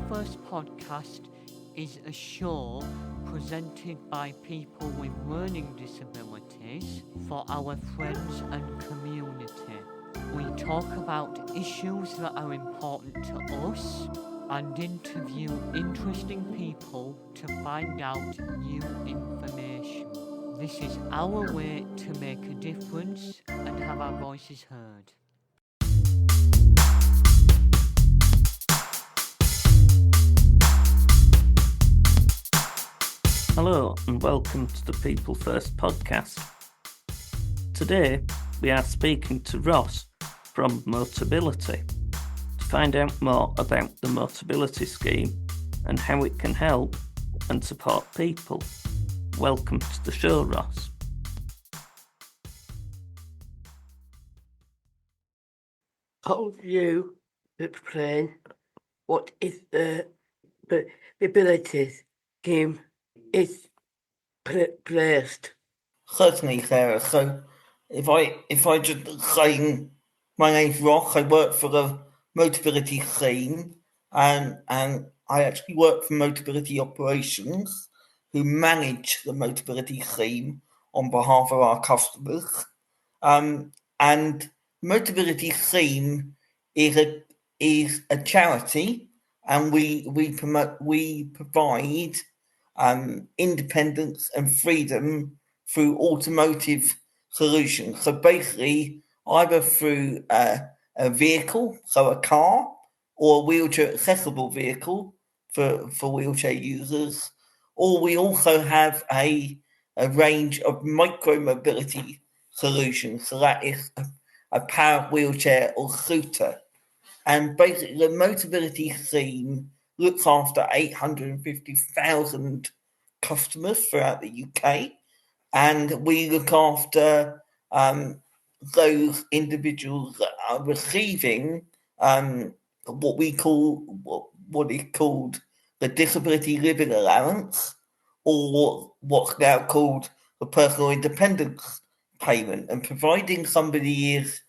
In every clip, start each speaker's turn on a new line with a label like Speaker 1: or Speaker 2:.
Speaker 1: First podcast is a show presented by people with learning disabilities for our friends and community. We talk about issues that are important to us and interview interesting people to find out new information. This is our way to make a difference and have our voices heard.
Speaker 2: Hello and welcome to the People First podcast. Today we are speaking to Ross from Motability to find out more about the Motability Scheme and how it can help and support people. Welcome to the show, Ross.
Speaker 3: Told you to explain what is the Motability Scheme is placed.
Speaker 4: Certainly, Sarah. So if I just explain, my name's Ross. I work for the Motability Scheme, and I actually work for Motability Operations, who manage the Motability Scheme on behalf of our customers. And Motability Scheme is a charity, and we provide independence and freedom through automotive solutions. So basically, either through a vehicle, so a car, or a wheelchair accessible vehicle for wheelchair users, or we also have a range of micro mobility solutions. So that is a powered wheelchair or scooter. And basically, the Motability Scheme looks after 850,000 customers throughout the UK, and we look after those individuals that are receiving what is called the Disability Living Allowance, or what's now called the Personal Independence Payment, and providing somebody is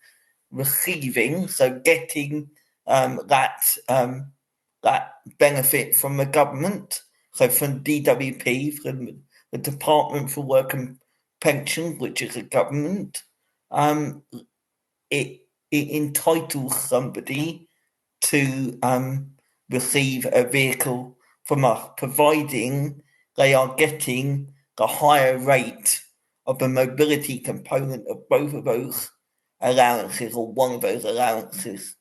Speaker 4: receiving, so getting that benefit from the government, so from DWP, from the Department for Work and Pensions, which is a government, it entitles somebody to receive a vehicle from us, providing they are getting the higher rate of the mobility component of both of those allowances, or one of those allowances.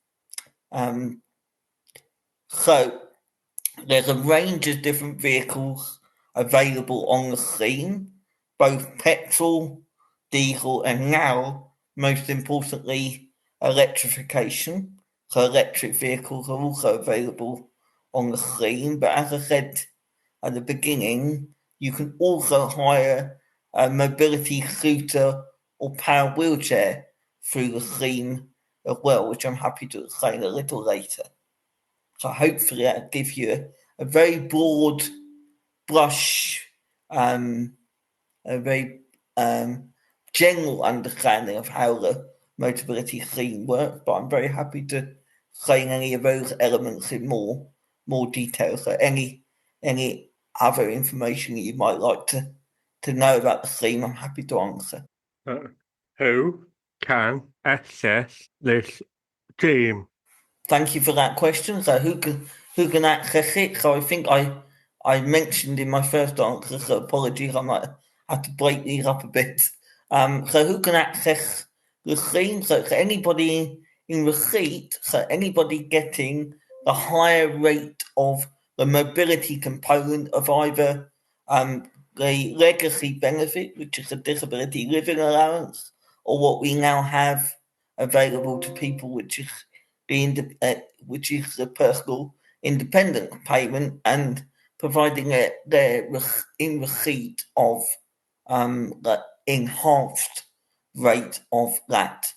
Speaker 4: So there's a range of different vehicles available on the scheme, both petrol, diesel, and now, most importantly, electrification. So electric vehicles are also available on the scheme. But as I said at the beginning, you can also hire a mobility scooter or powered wheelchair through the scheme as well, which I'm happy to explain a little later. So hopefully that gives you a very broad brush, a very general understanding of how the Motability Scheme works, but I'm very happy to explain any of those elements in more detail. So any other information that you might like to know about the scheme, I'm happy to answer.
Speaker 5: Who can access this scheme?
Speaker 4: Thank you for that question. So who can access it? So I think I mentioned in my first answer, so apologies, I might have to break these up a bit. So who can access the scheme? So it's anybody in receipt, so anybody getting the higher rate of the mobility component of either the legacy benefit, which is a disability living allowance, or what we now have available to people, which is the personal independence payment, and providing they're in receipt of the enhanced rate of that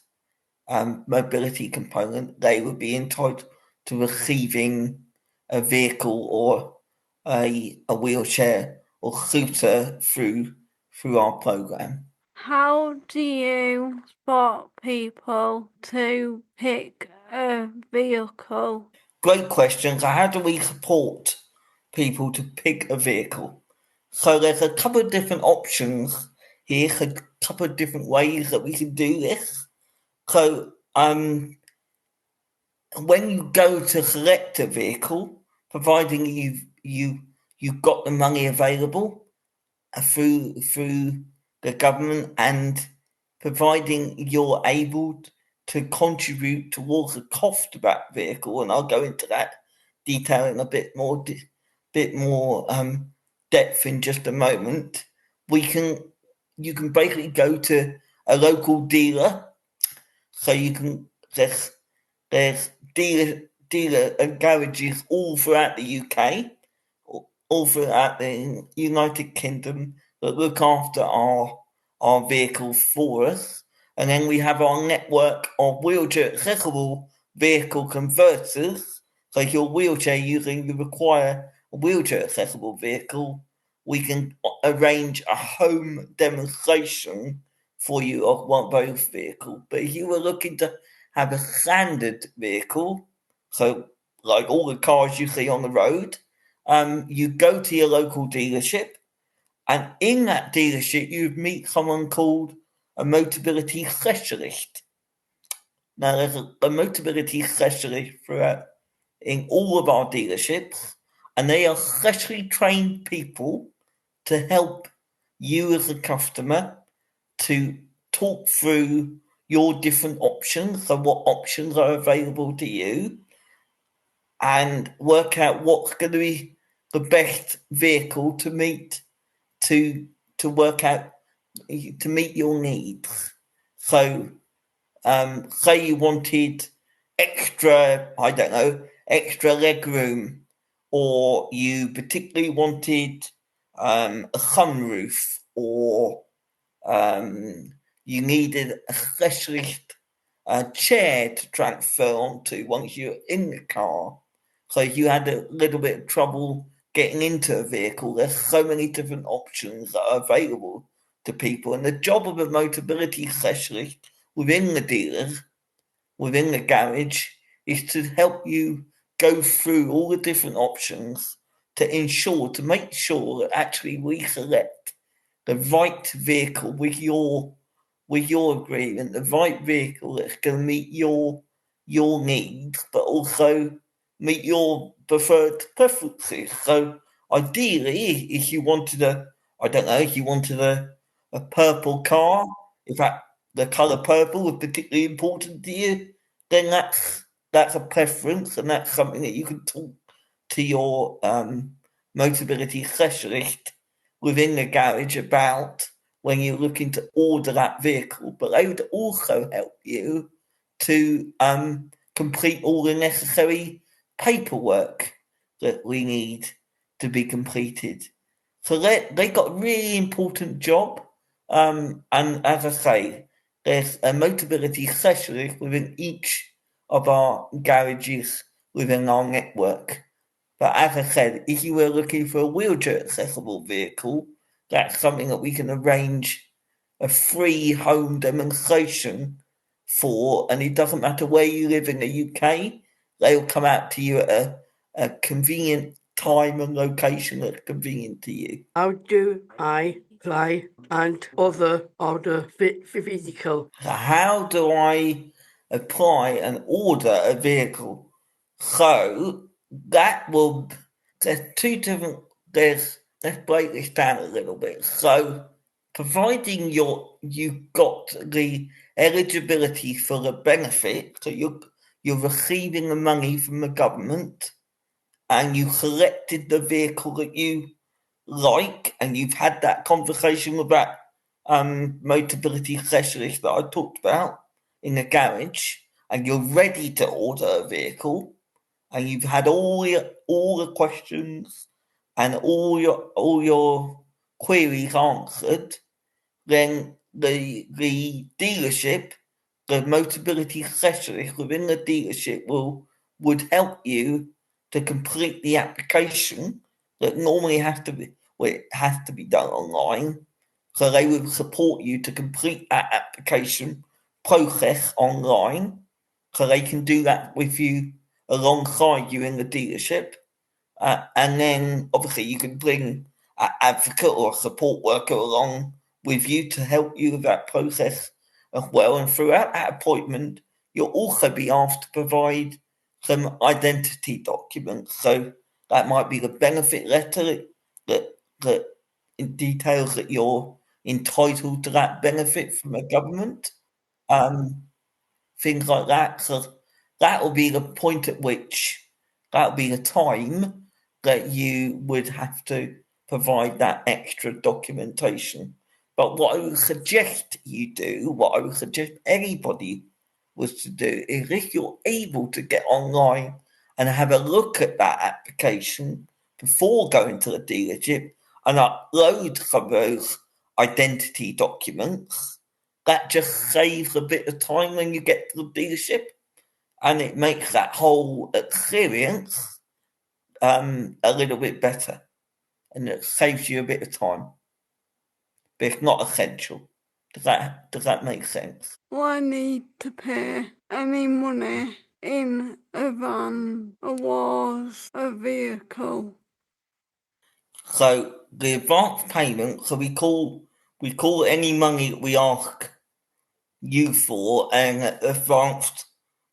Speaker 4: mobility component, they would be entitled to receiving a vehicle or a wheelchair or scooter through our programme.
Speaker 6: How do you spot people to pick a vehicle?
Speaker 4: great question. So how do we support people to pick a vehicle? So there's a couple of different options here, a couple of different ways that we can do this. So when you go to select a vehicle, providing you've got the money available through the government, and providing you're able to contribute towards the cost of that vehicle, and I'll go into that detail in a bit more depth in just a moment. You can basically go to a local dealer. So you can there's dealer and garages all throughout the UK, all throughout the United Kingdom, that look after our vehicles for us. And then we have our network of wheelchair accessible vehicle converters. So if you're wheelchair using, you require a wheelchair accessible vehicle, we can arrange a home demonstration for you of one of those vehicles. But if you were looking to have a standard vehicle, so like all the cars you see on the road, you go to your local dealership, and in that dealership you meet someone called a Motability specialist. Now there's a Motability specialist throughout in all of our dealerships, and they are specially trained people to help you as a customer to talk through your different options, so what options are available to you, and work out what's going to be the best vehicle to meet to work out to meet your needs. So say you wanted extra leg room, or you particularly wanted a sunroof, or you needed a specialist chair to transfer onto once you're in the car. So if you had a little bit of trouble getting into a vehicle, there's so many different options that are available to people. And the job of a Motability specialist within the dealers, within the garage, is to help you go through all the different options to make sure that actually we select the right vehicle with your agreement, the right vehicle that's going to meet your needs, but also meet your preferred preferences. So ideally, if you wanted a purple car, if the colour purple was particularly important to you, then that's a preference, and that's something that you can talk to your Motability specialist within the garage about when you're looking to order that vehicle. But they would also help you to complete all the necessary paperwork that we need to be completed. So they got a really important job. And as I say, there's a Motability specialist within each of our garages within our network. But as I said, if you were looking for a wheelchair accessible vehicle, that's something that we can arrange a free home demonstration for, and it doesn't matter where you live in the UK, they'll come out to you at a convenient time and location that's convenient to you.
Speaker 3: How do I apply and order physical?
Speaker 4: So how do I apply and order a vehicle? So that will, there's two different, let's break this down a little bit. So providing you've got the eligibility for the benefit, so you're receiving the money from the government, and you selected the vehicle that you like, and you've had that conversation with that Motability specialist that I talked about in the garage, and you're ready to order a vehicle, and you've had all the questions and all your queries answered, then the dealership, the Motability specialist within the dealership would help you to complete the application that normally has to be done online. So they would support you to complete that application process online, so they can do that with you alongside you in the dealership. And then obviously you can bring an advocate or a support worker along with you to help you with that process as well. And throughout that appointment, you'll also be asked to provide some identity documents. So that might be the benefit letter that details that you're entitled to that benefit from the government. Things like that. So that will be the point at which that will be the time that you would have to provide that extra documentation. But what I would suggest you do, what I would suggest anybody was to do, is if you're able to get online and have a look at that application before going to the dealership and upload some of those identity documents, that just saves a bit of time when you get to the dealership, and it makes that whole experience a little bit better, and it saves you a bit of time. But it's not essential. Does that make sense?
Speaker 6: Do I need to pay any money in a van or was a vehicle?
Speaker 4: So the advance payment, so we call any money that we ask you for an advanced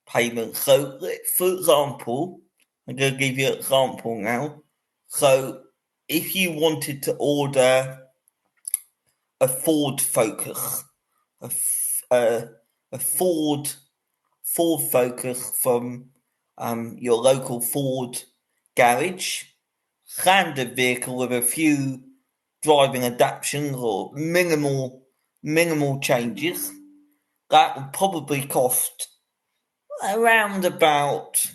Speaker 4: payment. So for example, I'm going to give you an example now. So if you wanted to order a Ford Focus, a Ford Focus from your local Ford garage, standard vehicle with a few driving adaptations or minimal changes, that would probably cost around about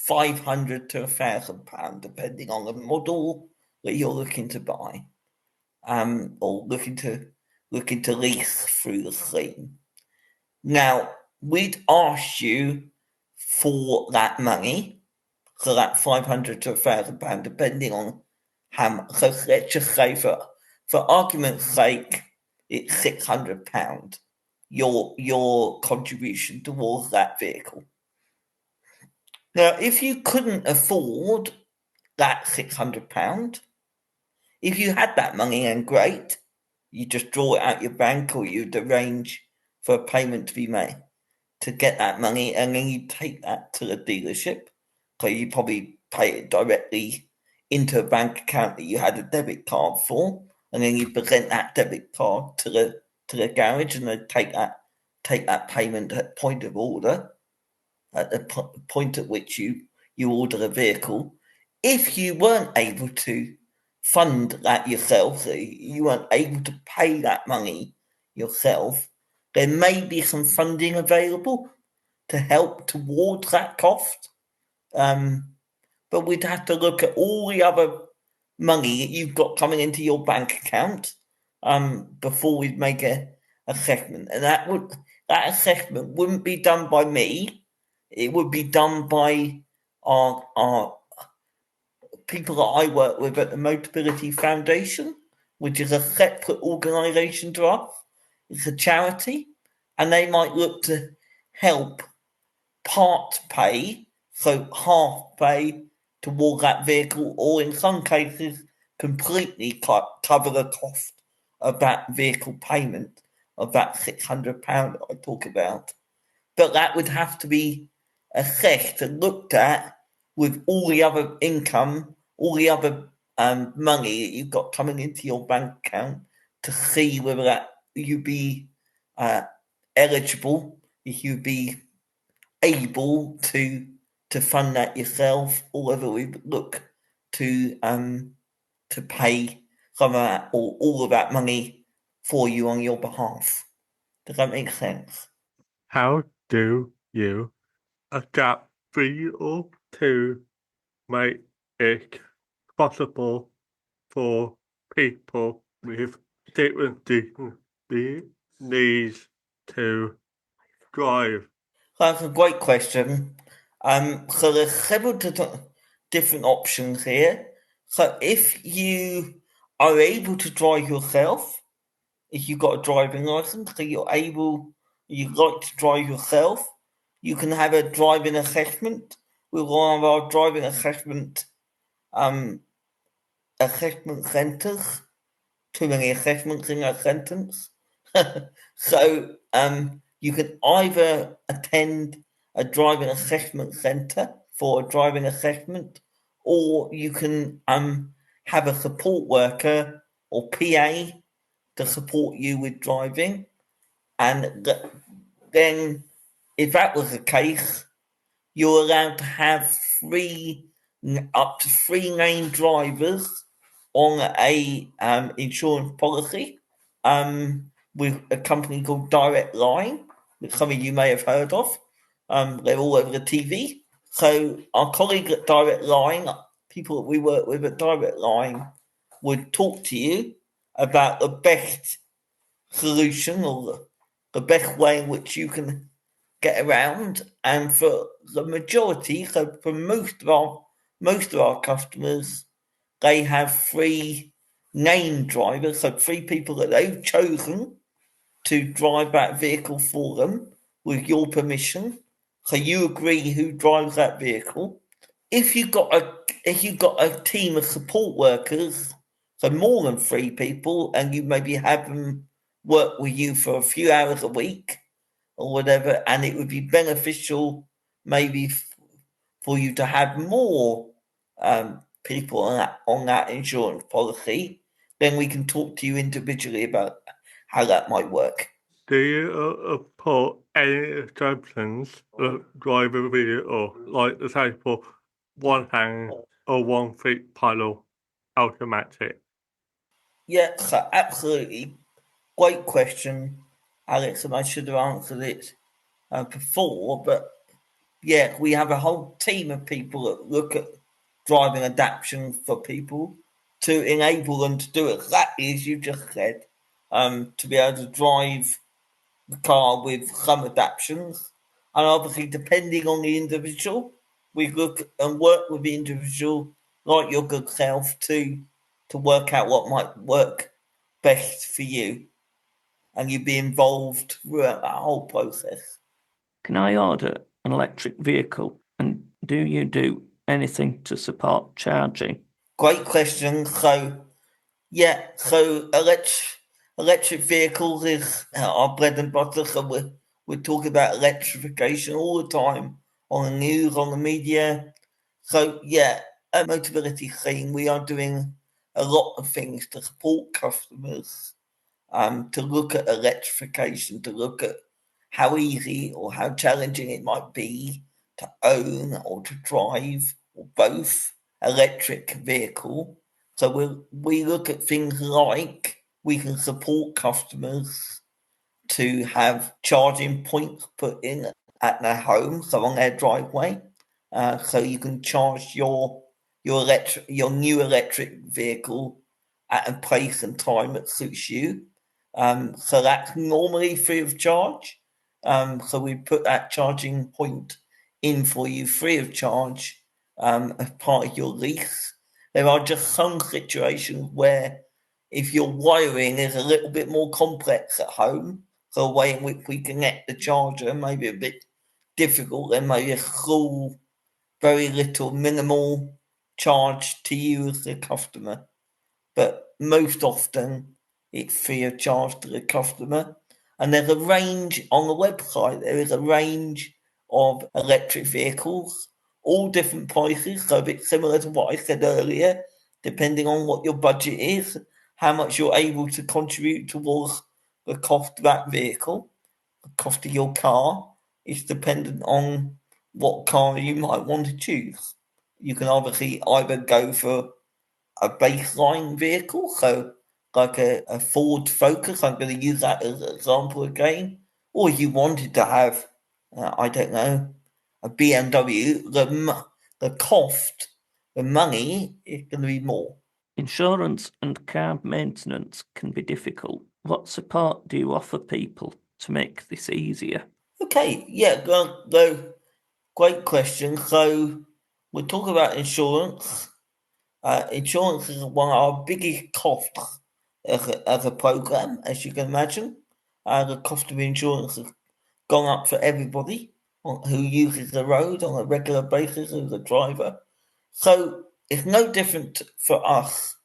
Speaker 4: £500 to £1,000, depending on the model that you're looking to buy, or looking to lease through the scheme. Now, we'd ask you for that money, so that £500 to £1,000, depending on how much. So let's just say, for argument's sake, it's £600. Your contribution towards that vehicle. Now, if you couldn't afford that £600, if you had that money, then great, you just draw it out your bank, or you'd arrange for a payment to be made to get that money, and then you take that to the dealership. So you probably pay it directly into a bank account that you had a debit card for, and then you present that debit card to the garage, and they take that payment at point of order, at the point at which you order the vehicle. If you weren't able to fund that yourself, so you weren't able to pay that money yourself, there may be some funding available to help towards that cost. But we'd have to look at all the other money that you've got coming into your bank account before we'd make an assessment. And that assessment wouldn't be done by me. It would be done by our people that I work with at the Motability Foundation, which is a separate organisation to us. It's a charity, and they might look to help part pay, so half pay toward that vehicle, or in some cases completely cover the cost of that vehicle payment of that £600 that I talk about. But that would have to be assessed and looked at with all the other income, all the other money that you've got coming into your bank account, to see whether that you'd be eligible, if you'd be able to fund that yourself, or whether we look to pay some of that or all of that money for you on your behalf. Does that make sense?
Speaker 5: How do you adapt video to make it possible for people with different needs to drive?
Speaker 4: That's a great question. So there's several different options here. So if you are able to drive yourself, if you've got a driving license, so you'd like to drive yourself, you can have a driving assessment with one of our driving assessment centres. Too many assessments in a sentence. So you can either attend a driving assessment centre for a driving assessment, or you can have a support worker or PA to support you with driving. And then, if that was the case, you're allowed to have up to 3 named drivers on a insurance policy with a company called Direct Line, which some of you may have heard of. They're all over the TV. So our colleague at Direct Line, people that we work with at Direct Line, would talk to you about the best solution or the best way in which you can get around. And for the majority, so for most of our customers, they have 3 named drivers, so 3 people that they've chosen to drive that vehicle for them with your permission. So you agree who drives that vehicle. If you've got a team of support workers, so more than 3 people, and you maybe have them work with you for a few hours a week or whatever, and it would be beneficial maybe for you to have more people on that insurance policy, then we can talk to you individually about how that might work.
Speaker 5: Do you put any exemptions that drive a vehicle, like the example, one hand or 1 feet pedal automatic?
Speaker 4: Yeah, so absolutely. Great question, Alex, and I should have answered it before, but yeah, we have a whole team of people that look at driving adaptation for people to enable them to do exactly as you just said, to be able to drive the car with some adaptations. And obviously, depending on the individual, we look and work with the individual, like your good self, to work out what might work best for you. And you'd be involved throughout that whole process.
Speaker 2: Can I order an electric vehicle, and do you do anything to support charging?
Speaker 4: Great question. So electric vehicles is our bread and butter. So we're talking about electrification all the time on the news, on the media. So at Motability Scheme, we are doing a lot of things to support customers, to look at electrification, to look at how easy or how challenging it might be to own or to drive, or both, electric vehicle. So we look at things like we can support customers to have charging points put in at their home, so on their driveway, so you can charge your new electric vehicle at a place and time that suits you. So that's normally free of charge. So we put that charging point in for you free of charge as part of your lease. There are just some situations where if your wiring is a little bit more complex at home, so the way in which we connect the charger may be a bit difficult, there may be a small, very little, minimal charge to you as the customer. But most often it's free of charge to the customer. And there's a range on the website, there is a range of electric vehicles, all different prices, so a bit similar to what I said earlier, depending on what your budget is, how much you're able to contribute towards the cost of that vehicle, the cost of your car is dependent on what car you might want to choose. You can obviously either go for a baseline vehicle, so like a Ford Focus, I'm going to use that as an example again, or you wanted to have, I don't know, a BMW, the cost, the money is going to be more.
Speaker 2: Insurance and car maintenance can be difficult. What support do you offer people to make this easier?
Speaker 4: Okay, great question. So we're talking about insurance. Insurance is one of our biggest costs as a program, as you can imagine. The cost of insurance has gone up for everybody. who uses the road on a regular basis as a driver. So it's no different for us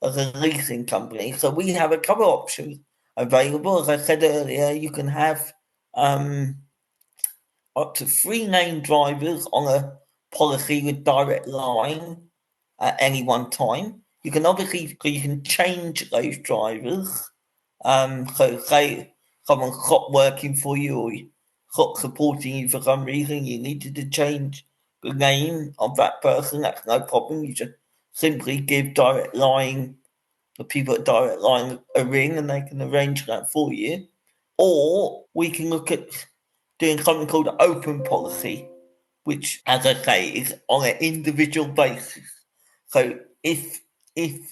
Speaker 4: as a leasing company. So we have a couple of options available. As I said earlier, you can have up to 3 named drivers on a policy with Direct Line at any one time. You can change those drivers. So say someone stopped working for you or stopped supporting you for some reason, you needed to change the name of that person, that's no problem. You just simply give Direct Line, the people at Direct Line, a ring and they can arrange that for you. Or we can look at doing something called open policy, which, as I say, is on an individual basis. So if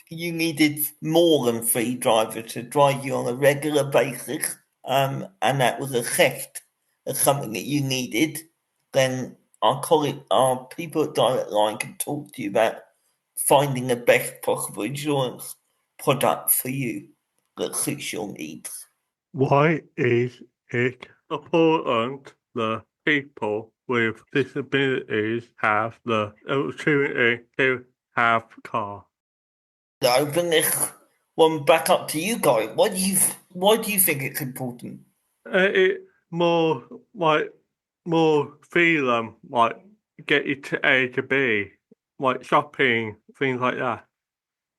Speaker 4: you needed more than 3 drivers to drive you on a regular basis, and that was assessed as something that you needed, then our people at Direct Line can talk to you about finding the best possible insurance product for you that suits your needs.
Speaker 5: Why is it important that people with disabilities have the opportunity to have a car?
Speaker 4: I open this one back up to you guys. Why do you think it's important?
Speaker 5: It more freedom, like get you to A to B, like shopping, things like that.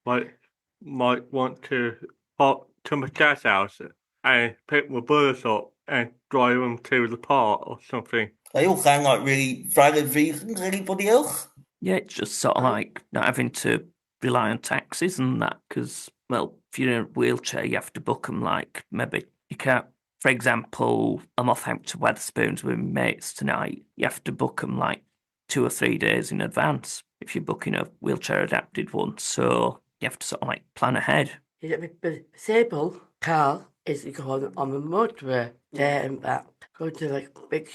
Speaker 5: Like might want to pop to my dad's house and pick my brothers up and drive them to the park or something.
Speaker 4: They all sound like really valid reasons. Anybody else?
Speaker 2: Yeah, it's just sort of like not having to rely on taxis and that, because, well, if you're in a wheelchair, you have to book them. Like, maybe you can't, for example, I'm off out to Wetherspoons with my mates tonight. You have to book them like 2 or 3 days in advance if you're booking a wheelchair adapted one. So you have to sort of like plan ahead.
Speaker 3: Yeah, the disabled car is going on the motorway there and back. Go to like big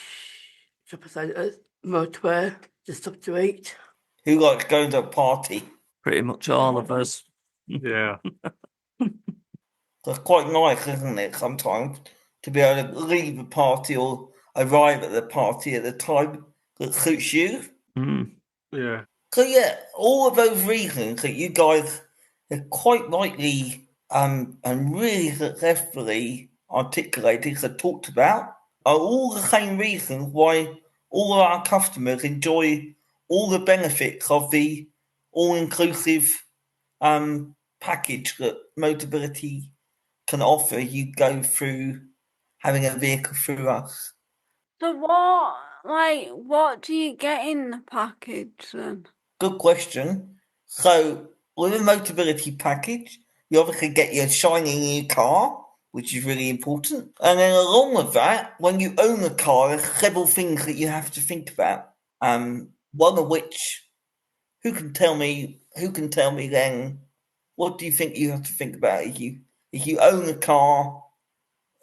Speaker 3: shopping centres, motorway, just up to 8.
Speaker 4: Who likes going to a party?
Speaker 2: Pretty much all of us.
Speaker 5: Yeah.
Speaker 4: It's quite nice, isn't it, sometimes, to be able to leave a party or arrive at the party at the time that suits you.
Speaker 2: Mm.
Speaker 5: Yeah.
Speaker 4: So yeah, all of those reasons that you guys have quite rightly and really successfully articulated and talked about are all the same reasons why all of our customers enjoy all the benefits of the all-inclusive package that Motability can offer. You go through having a vehicle through us.
Speaker 6: So what do you get in the package then?
Speaker 4: Good question. So with a Motability package, you obviously get your shiny new car, which is really important. And then along with that, when you own a car, there's several things that you have to think about. One of which, who can tell me then, what do you think you have to think about if you own a car,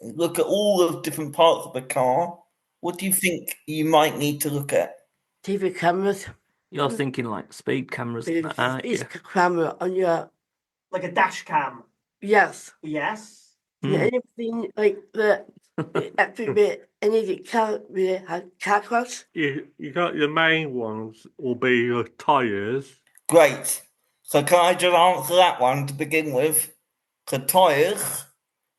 Speaker 4: look at all the different parts of the car, what do you think you might need to look at?
Speaker 3: TV cameras,
Speaker 2: You're thinking like speed cameras, and that, aren't you?
Speaker 3: speed camera on your,
Speaker 7: Like a dash cam.
Speaker 3: yes.
Speaker 7: Yes.
Speaker 3: Yeah, anything like that, every bit, anything car really has car crash.
Speaker 5: You got your main ones will be your tyres.
Speaker 4: Great. So can I just answer that one to begin with? For tyres,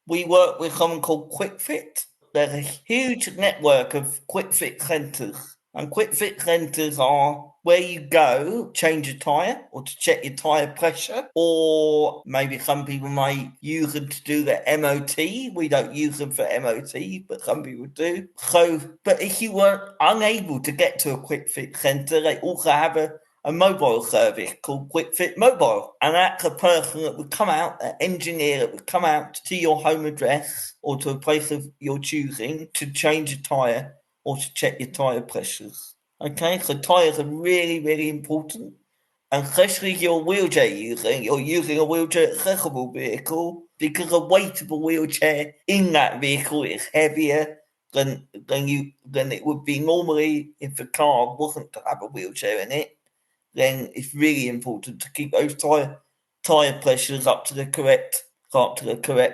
Speaker 4: we work with something called Quick Fit. There's a huge network of Quick Fit centres. And Quick Fit centres are where you go, change your tyre or to check your tyre pressure, or maybe some people might use them to do their MOT. We don't use them for MOT, but some people do. So, but if you were unable to get to a Quick Fit centre, they also have a mobile service called Quick Fit Mobile. And that's a person that would come out, an engineer that would come out to your home address or to a place of your choosing to change your tyre or to check your tyre pressures. Okay, so tyres are really, really important. And especially if you're using a wheelchair accessible vehicle, because a weightable wheelchair in that vehicle is heavier than it would be normally if the car wasn't to have a wheelchair in it. Then it's really important to keep those tyre pressures up to the correct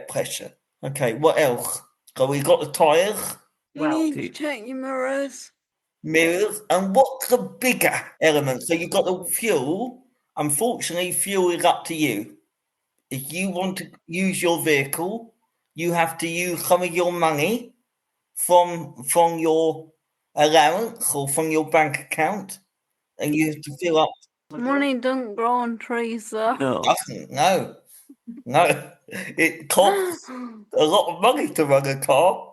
Speaker 4: pressure. Okay, what else? So we've got the tyres.
Speaker 6: You need to check your mirrors.
Speaker 4: mirrors, and what's the bigger element? So you've got the fuel. Unfortunately, fuel is up to you. If you want to use your vehicle, you have to use some of your money from your allowance or from your bank account, and you have to fill up.
Speaker 6: Money don't grow on trees, though.
Speaker 2: No.
Speaker 4: Doesn't, no. It costs a lot of money to run a car,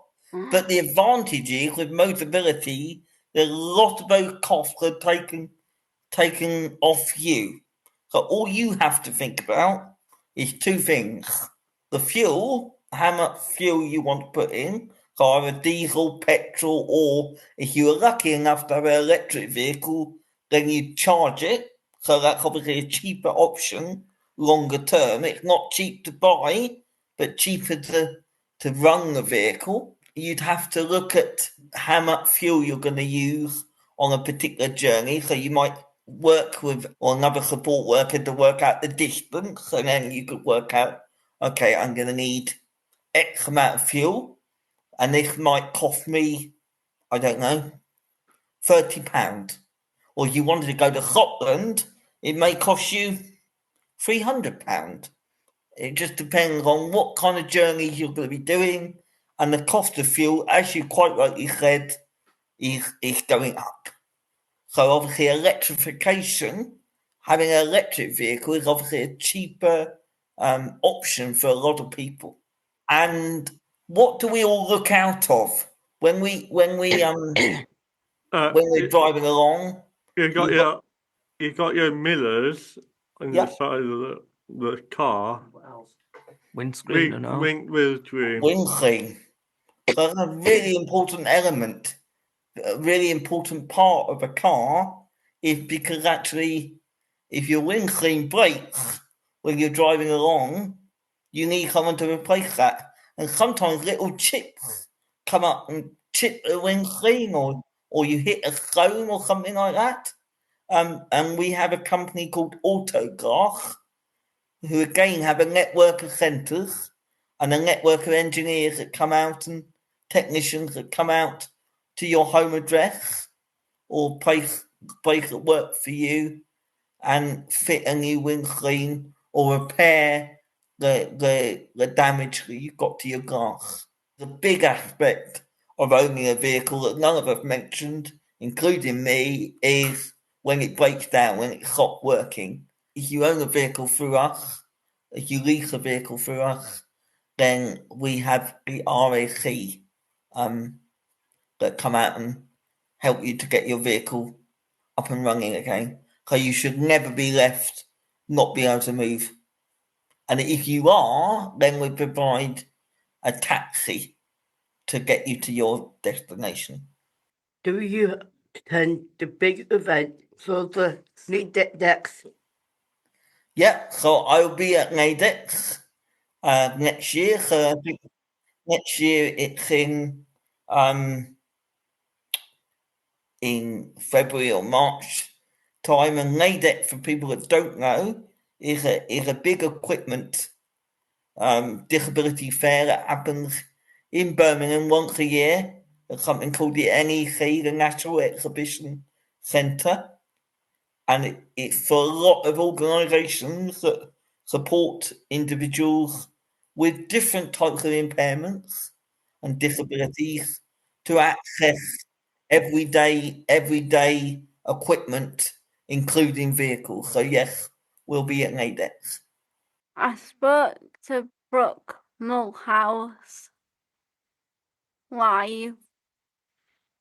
Speaker 4: but the advantage is with Motability, a lot of those costs are taken off you. So all you have to think about is two things: the fuel, how much fuel you want to put in, so either diesel, petrol, or if you are lucky enough to have an electric vehicle, then you charge it. So that's obviously a cheaper option longer term. It's not cheap to buy, but cheaper to run the vehicle. You'd have to look at how much fuel you're going to use on a particular journey. So you might work with another support worker to work out the distance, and then you could work out, okay, I'm going to need X amount of fuel, and this might cost me, I don't know, £30. Or if you wanted to go to Scotland, it may cost you £300. It just depends on what kind of journeys you're going to be doing, and the cost of fuel, as you quite rightly said, is going up. So obviously electrification, having an electric vehicle is obviously a cheaper option for a lot of people. And what do we all look out of when we're driving along?
Speaker 5: You got your mirrors on the
Speaker 4: Yep.
Speaker 5: side of the car.
Speaker 7: What else?
Speaker 2: Windscreen and all.
Speaker 5: Windscreen.
Speaker 4: Windscreen. So that's a really important element, a really important part of a car, is because actually, if your windscreen breaks when you're driving along, you need someone to replace that. And sometimes little chips come up and chip the windscreen, or you hit a stone or something like that. And we have a company called Autoglass, who again have a network of centres and a network of engineers that come out and technicians that come out to your home address or place that work for you and fit a new windscreen or repair the damage that you've got to your glass. The big aspect of owning a vehicle that none of us mentioned, including me, is when it breaks down, when it stops working. If you own a vehicle through us, if you lease a vehicle through us, then we have the RAC that come out and help you to get your vehicle up and running again. So you should never be left not being able to move. And if you are, then we provide a taxi to get you to your destination.
Speaker 3: Do you attend the big event for the NADEX?
Speaker 4: Yeah, so I'll be at NADEX next year. So I think next year it's in February or March time. And NADEX, for people that don't know, is a big equipment disability fair that happens in Birmingham once a year at something called the NEC, the National Exhibition Centre. And it's for a lot of organisations that support individuals with different types of impairments and disabilities to access everyday equipment, including vehicles. So yes, we'll be at NADEX.
Speaker 6: I spoke to Brooke Mulhouse live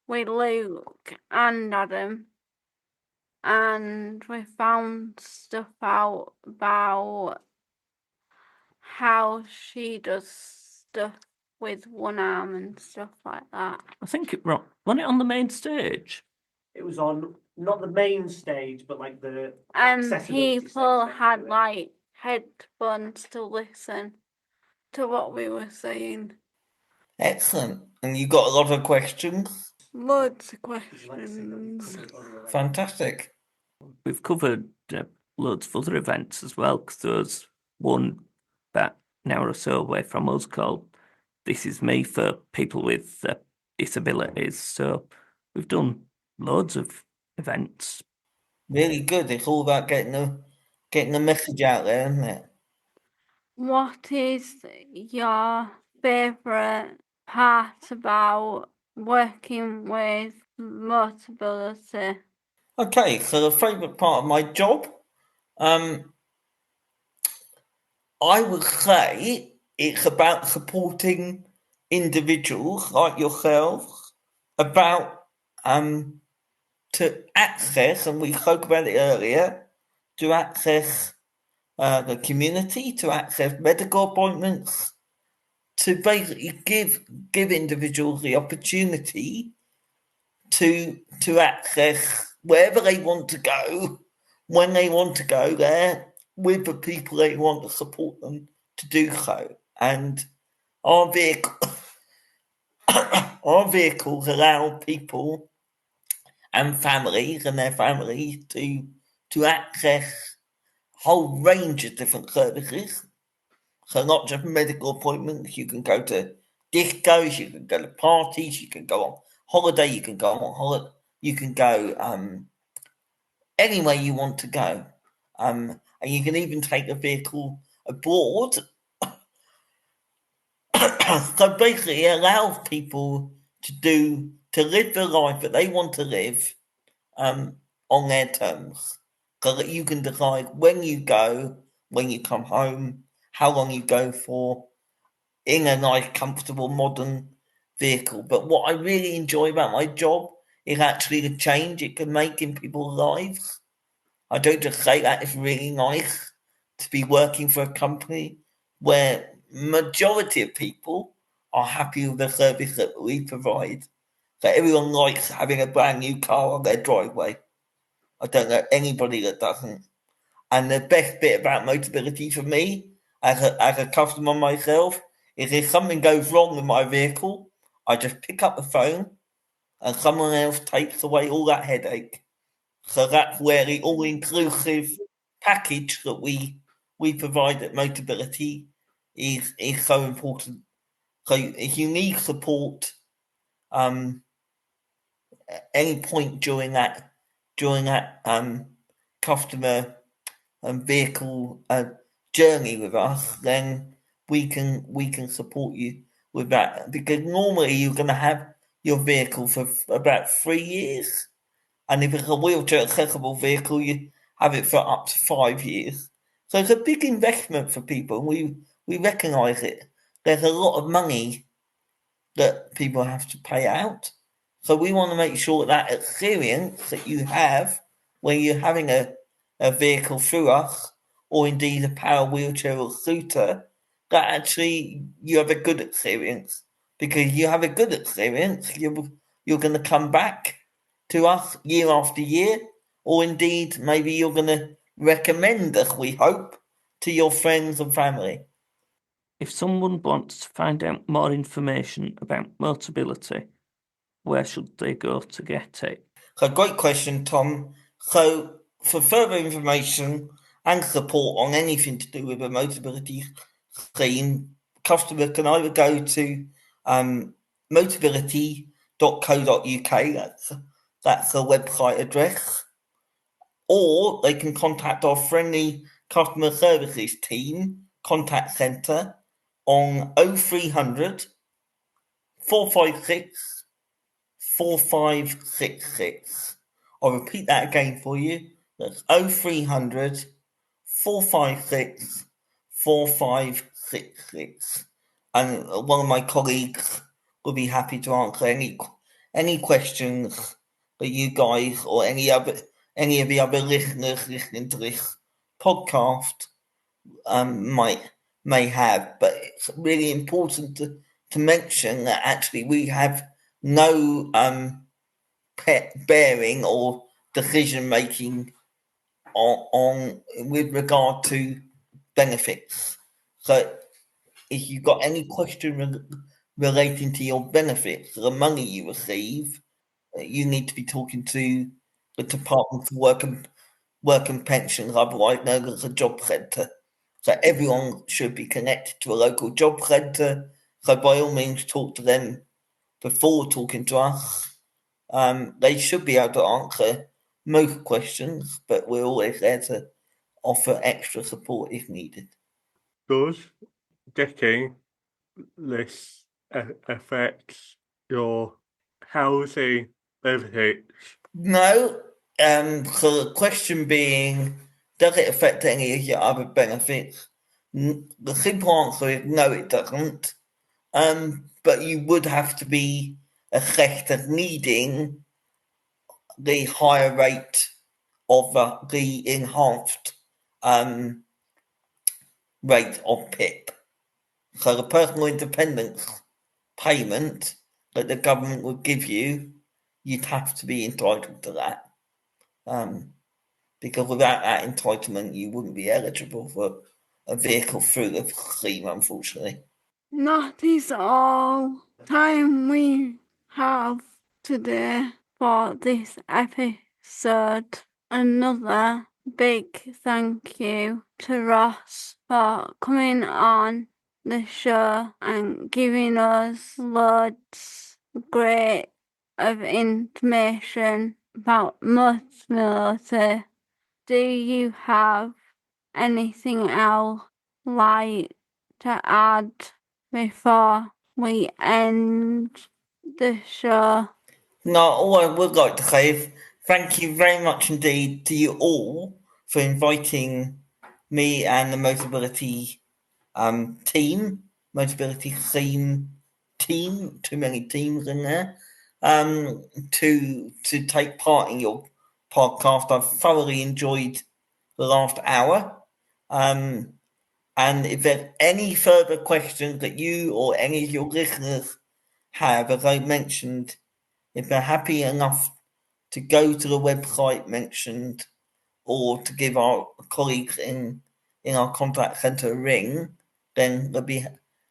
Speaker 6: with Luke and Adam, and we found stuff out about how she does stuff with one arm and stuff like that.
Speaker 2: I think it wasn't it on the main stage?
Speaker 7: It was on not the main stage, but like the
Speaker 6: And
Speaker 7: accessibility
Speaker 6: people
Speaker 7: stage,
Speaker 6: had
Speaker 7: basically.
Speaker 6: like headphones to listen to what we were saying.
Speaker 4: Excellent. And you got a lot of questions?
Speaker 6: Loads of
Speaker 7: Would you like to see them
Speaker 6: questions.
Speaker 7: come on the right?
Speaker 4: Fantastic.
Speaker 2: We've covered loads of other events as well, because there's one about an hour or so away from us called This Is Me for people with disabilities. So we've done loads of events.
Speaker 4: Really good. It's all about getting the message out there, isn't it?
Speaker 6: What is your favourite part about working with Motability?
Speaker 4: Okay, so the favourite part of my job, I would say it's about supporting individuals like yourself about to access, and we spoke about it earlier, to access the community, to access medical appointments, to basically give individuals the opportunity to access wherever they want to go, when they want to go there, with the people they want to support them to do so. And our vehicle, our vehicles allow people and families and their families to access a whole range of different services. So not just medical appointments, you can go to discos, you can go to parties, you can go on holiday, you can go on holiday, you can go anywhere you want to go. And you can even take a vehicle abroad. So basically it allows people to live the life that they want to live on their terms. So that you can decide when you go, when you come home, how long you go for, in a nice, comfortable, modern vehicle. But what I really enjoy about my job is actually the change it can make in people's lives. I don't just say that, it's really nice to be working for a company where majority of people are happy with the service that we provide. So everyone likes having a brand new car on their driveway. I don't know anybody that doesn't. And the best bit about Motability for me, as a customer myself, is if something goes wrong with my vehicle, I just pick up the phone and someone else takes away all that headache. So that's where the all-inclusive package that we provide at Motability is so important. So if you need support, any point during that customer and vehicle journey with us, then we can support you with that. Because normally you're going to have your vehicle for about 3 years, and if it's a wheelchair accessible vehicle, you have it for up to 5 years. So it's a big investment for people, and we recognise it. There's a lot of money that people have to pay out. So we want to make sure that experience that you have when you're having a vehicle through us, or indeed a power wheelchair or scooter, that actually you have a good experience. Because you have a good experience, you're going to come back to us year after year, or indeed maybe you're going to recommend us, we hope, to your friends and family.
Speaker 2: If someone wants to find out more information about Motability, where should they go to get it?
Speaker 4: So great question, Tom. So for further information and support on anything to do with the Motability Scheme, customer can either go to motability.co.uk, that's the website address, or they can contact our friendly customer services team contact centre on 0300 456 4566. I'll repeat that again for you. That's 0300 456 4566. And one of my colleagues will be happy to answer any questions that you guys or any of the other listeners listening to this podcast may have. But it's really important to mention that actually we have no bearing or decision making on with regard to benefits. So if you've got any question relating to your benefits, the money you receive, you need to be talking to the Department for Work and Pensions, otherwise known as a job centre. So everyone should be connected to a local job centre. So by all means, talk to them before talking to us. They should be able to answer most questions, but we're always there to offer extra support if needed.
Speaker 5: Does getting this affect your housing benefits?
Speaker 4: No. So the question being, does it affect any of your other benefits? The simple answer is no, it doesn't. But you would have to be assessed as needing the higher rate of the enhanced rate of PIP. So the personal independence payment that the government would give you, you'd have to be entitled to that. Because without that entitlement, you wouldn't be eligible for a vehicle through the scheme, unfortunately.
Speaker 6: That is all time we have today for this episode. Another big thank you to Ross for coming on the show and giving us loads great of information about Motability. Do you have anything else like to add before we end the show?
Speaker 4: No, all I would like to say is thank you very much indeed to you all for inviting me and the Motability team, Motability Scheme team, too many teams in there, to take part in your podcast. I've thoroughly enjoyed the last hour. And if there's any further questions that you or any of your listeners have, as I mentioned, if they're happy enough to go to the website mentioned or to give our colleagues in our contact centre a ring, then they'll be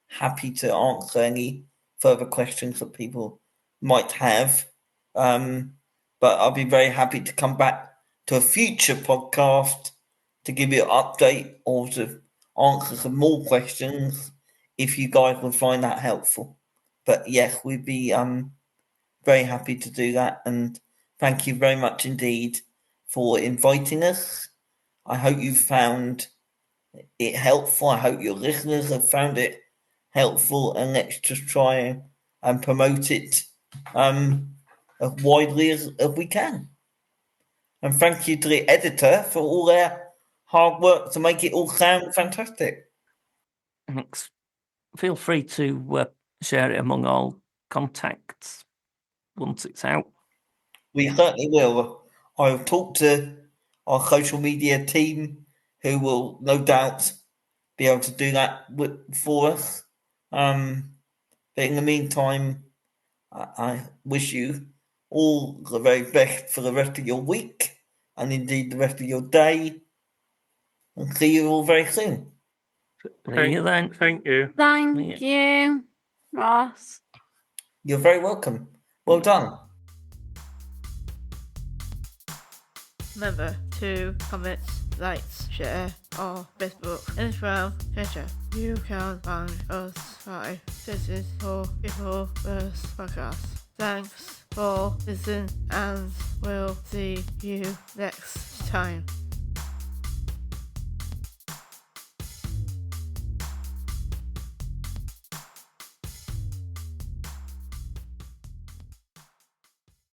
Speaker 4: happy to answer any further questions that people might have. But I'll be very happy to come back to a future podcast to give you an update or to answer some more questions if you guys would find that helpful. But yes, we'd be very happy to do that, and thank you very much indeed for inviting us. I hope you found it helpful. I hope your listeners have found it helpful, and let's just try and promote it as widely as we can. And thank you to the editor for all their hard work to make it all sound fantastic.
Speaker 2: Thanks. Feel free to share it among all contacts once it's out.
Speaker 4: We certainly will. I'll talk to our social media team, who will no doubt be able to do that for us. But in the meantime, I wish you all the very best for the rest of your week, and indeed the rest of your day. And see you all very soon.
Speaker 2: See you then.
Speaker 5: Thank you.
Speaker 6: Thank you, Ross.
Speaker 4: You're very welcome. Well done.
Speaker 8: Remember to comment, like, share, or Facebook, Instagram, Twitter. You can find us by searching for People First Podcast. Thanks for listening, and we'll see you next time.